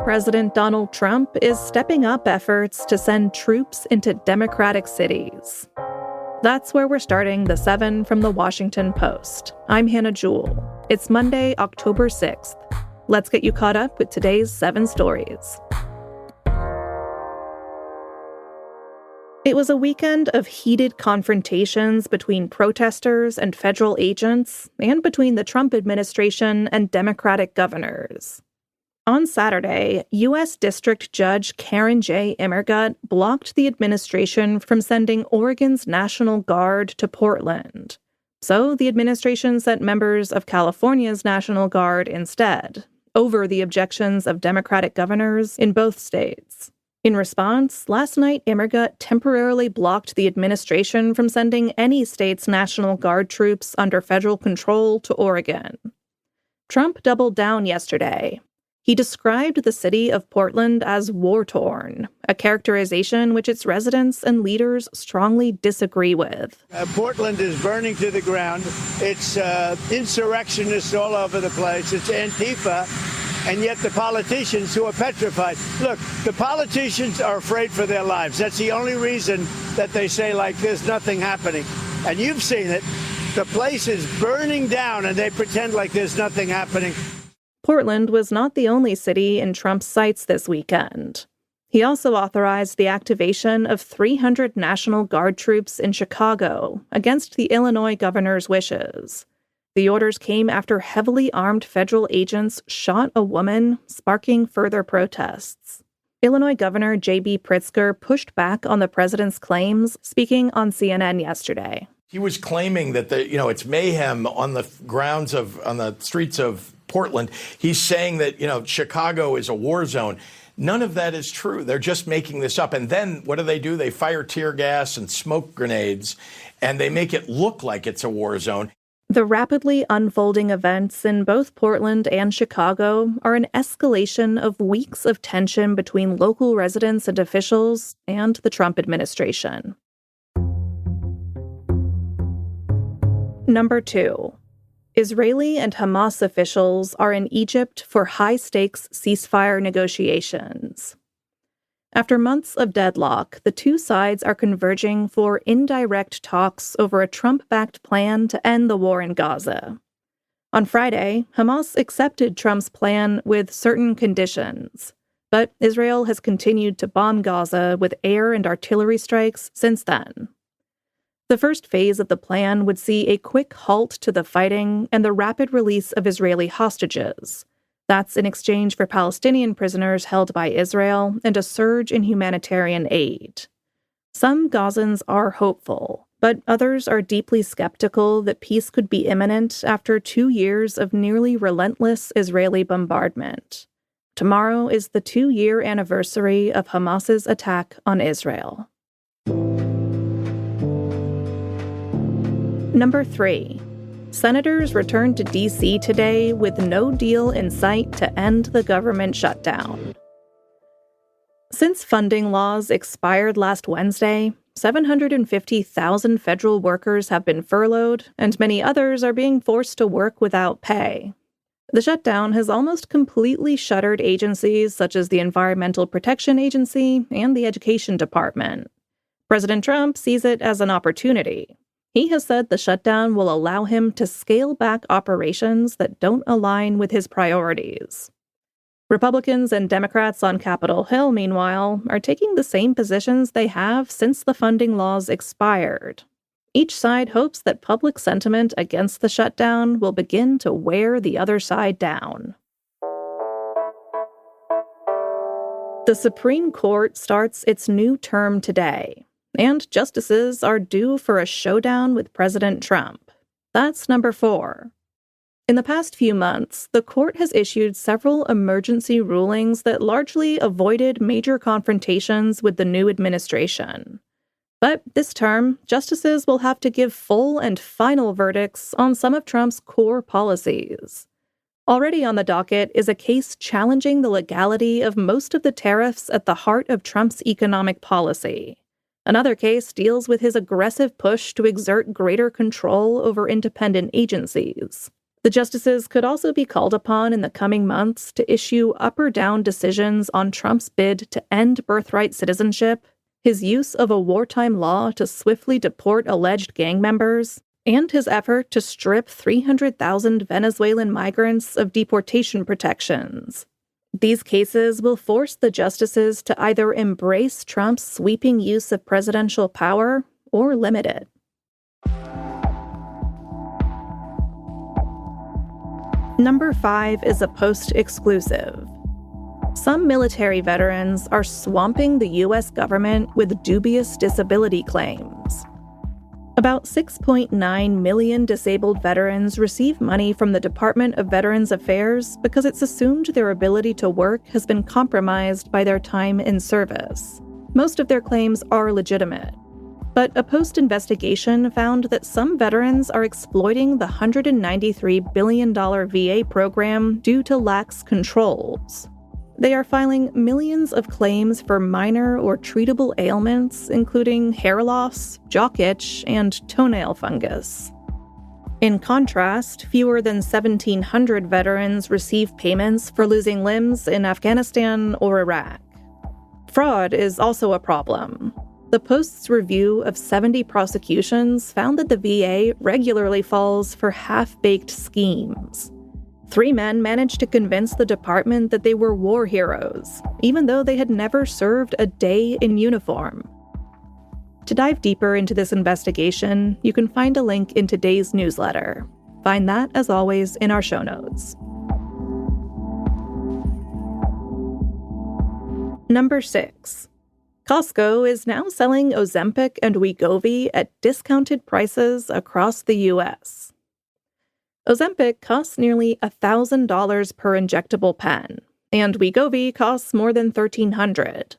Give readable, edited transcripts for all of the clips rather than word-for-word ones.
President Donald Trump is stepping up efforts to send troops into Democratic cities. That's where we're starting the 7 from the Washington Post. I'm Hannah Jewell. It's Monday, October 6th. Let's get you caught up with today's 7 stories. It was a weekend of heated confrontations between protesters and federal agents, and between the Trump administration and Democratic governors. On Saturday, U.S. District Judge Karen J. Immergut blocked the administration from sending Oregon's National Guard to Portland. So the administration sent members of California's National Guard instead, over the objections of Democratic governors in both states. In response, last night Immergut temporarily blocked the administration from sending any state's National Guard troops under federal control to Oregon. Trump doubled down yesterday. He described the city of Portland as war-torn, a characterization which its residents and leaders strongly disagree with. Portland is burning to the ground. It's insurrectionists all over the place. It's Antifa, and yet the politicians who are petrified. Look, the politicians are afraid for their lives. That's the only reason that they say, like, there's nothing happening. And you've seen it. The place is burning down, and they pretend like there's nothing happening. Portland was not the only city in Trump's sights this weekend. He also authorized the activation of 300 National Guard troops in Chicago against the Illinois governor's wishes. The orders came after heavily armed federal agents shot a woman, sparking further protests. Illinois Governor J.B. Pritzker pushed back on the president's claims, speaking on CNN yesterday. He was claiming that it's mayhem on the on the streets of Portland. He's saying that, Chicago is a war zone. None of that is true. They're just making this up. And then what do? They fire tear gas and smoke grenades, and they make it look like it's a war zone. The rapidly unfolding events in both Portland and Chicago are an escalation of weeks of tension between local residents and officials and the Trump administration. Number 2. Israeli and Hamas officials are in Egypt for high-stakes ceasefire negotiations. After months of deadlock, the two sides are converging for indirect talks over a Trump-backed plan to end the war in Gaza. On Friday, Hamas accepted Trump's plan with certain conditions, but Israel has continued to bomb Gaza with air and artillery strikes since then. The first phase of the plan would see a quick halt to the fighting and the rapid release of Israeli hostages. That's in exchange for Palestinian prisoners held by Israel and a surge in humanitarian aid. Some Gazans are hopeful, but others are deeply skeptical that peace could be imminent after 2 years of nearly relentless Israeli bombardment. Tomorrow is the 2-year anniversary of Hamas's attack on Israel. Number 3. Senators returned to D.C. today with no deal in sight to end the government shutdown. Since funding laws expired last Wednesday, 750,000 federal workers have been furloughed, and many others are being forced to work without pay. The shutdown has almost completely shuttered agencies such as the Environmental Protection Agency and the Education Department. President Trump sees it as an opportunity. He has said the shutdown will allow him to scale back operations that don't align with his priorities. Republicans and Democrats on Capitol Hill, meanwhile, are taking the same positions they have since the funding laws expired. Each side hopes that public sentiment against the shutdown will begin to wear the other side down. The Supreme Court starts its new term today, and justices are due for a showdown with President Trump. That's number 4. In the past few months, the court has issued several emergency rulings that largely avoided major confrontations with the new administration. But this term, justices will have to give full and final verdicts on some of Trump's core policies. Already on the docket is a case challenging the legality of most of the tariffs at the heart of Trump's economic policy. Another case deals with his aggressive push to exert greater control over independent agencies. The justices could also be called upon in the coming months to issue up or down decisions on Trump's bid to end birthright citizenship, his use of a wartime law to swiftly deport alleged gang members, and his effort to strip 300,000 Venezuelan migrants of deportation protections. These cases will force the justices to either embrace Trump's sweeping use of presidential power or limit it. Number 5 is a Post exclusive. Some military veterans are swamping the U.S. government with dubious disability claims. About 6.9 million disabled veterans receive money from the Department of Veterans Affairs because it's assumed their ability to work has been compromised by their time in service. Most of their claims are legitimate. But a Post investigation found that some veterans are exploiting the $193 billion VA program due to lax controls. They are filing millions of claims for minor or treatable ailments, including hair loss, jock itch, and toenail fungus. In contrast, fewer than 1,700 veterans receive payments for losing limbs in Afghanistan or Iraq. Fraud is also a problem. The Post's review of 70 prosecutions found that the VA regularly falls for half-baked schemes. 3 men managed to convince the department that they were war heroes, even though they had never served a day in uniform. To dive deeper into this investigation, you can find a link in today's newsletter. Find that, as always, in our show notes. Number 6. Costco is now selling Ozempic and Wegovy at discounted prices across the U.S. Ozempic costs nearly $1,000 per injectable pen, and Wegovy costs more than $1,300.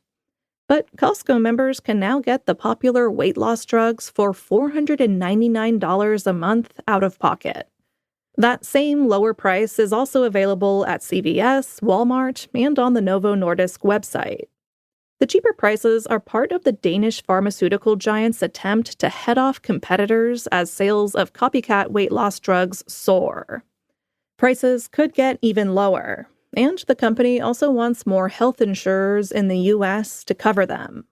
But Costco members can now get the popular weight loss drugs for $499 a month out of pocket. That same lower price is also available at CVS, Walmart, and on the Novo Nordisk website. The cheaper prices are part of the Danish pharmaceutical giant's attempt to head off competitors as sales of copycat weight loss drugs soar. Prices could get even lower, and the company also wants more health insurers in the U.S. to cover them.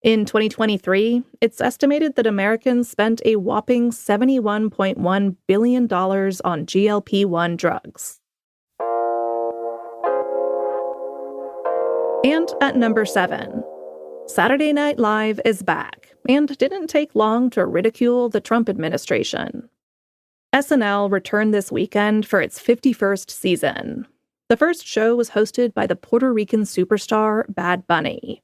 In 2023, it's estimated that Americans spent a whopping $71.1 billion on GLP-1 drugs. And at number 7, Saturday Night Live is back and didn't take long to ridicule the Trump administration. SNL returned this weekend for its 51st season. The first show was hosted by the Puerto Rican superstar Bad Bunny.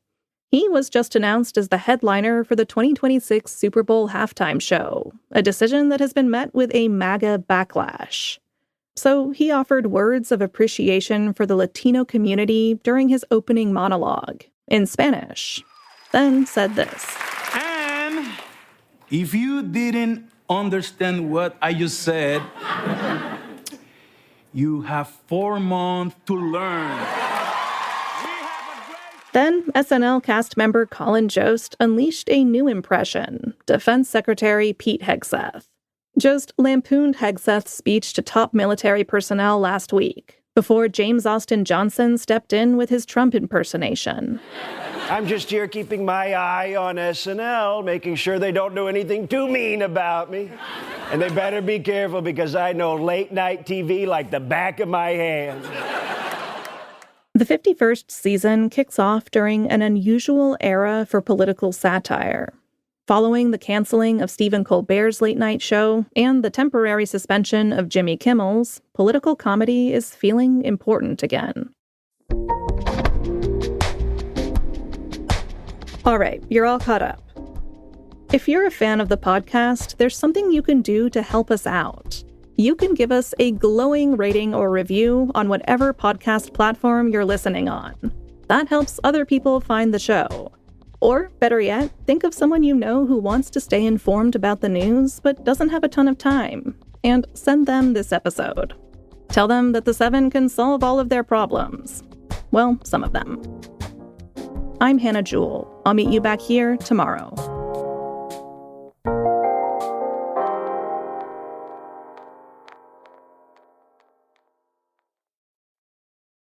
He was just announced as the headliner for the 2026 Super Bowl halftime show, a decision that has been met with a MAGA backlash. So he offered words of appreciation for the Latino community during his opening monologue in Spanish, then said this. And if you didn't understand what I just said, you have 4 months to learn. Then SNL cast member Colin Jost unleashed a new impression, Defense Secretary Pete Hegseth. Jost lampooned Hegseth's speech to top military personnel last week, before James Austin Johnson stepped in with his Trump impersonation. I'm just here keeping my eye on SNL, making sure they don't do anything too mean about me. And they better be careful because I know late night TV like the back of my hand. The 51st season kicks off during an unusual era for political satire. Following the canceling of Stephen Colbert's late-night show and the temporary suspension of Jimmy Kimmel's, political comedy is feeling important again. All right, you're all caught up. If you're a fan of the podcast, there's something you can do to help us out. You can give us a glowing rating or review on whatever podcast platform you're listening on. That helps other people find the show. Or, better yet, think of someone you know who wants to stay informed about the news but doesn't have a ton of time, and send them this episode. Tell them that the 7 can solve all of their problems. Well, some of them. I'm Hannah Jewell. I'll meet you back here tomorrow.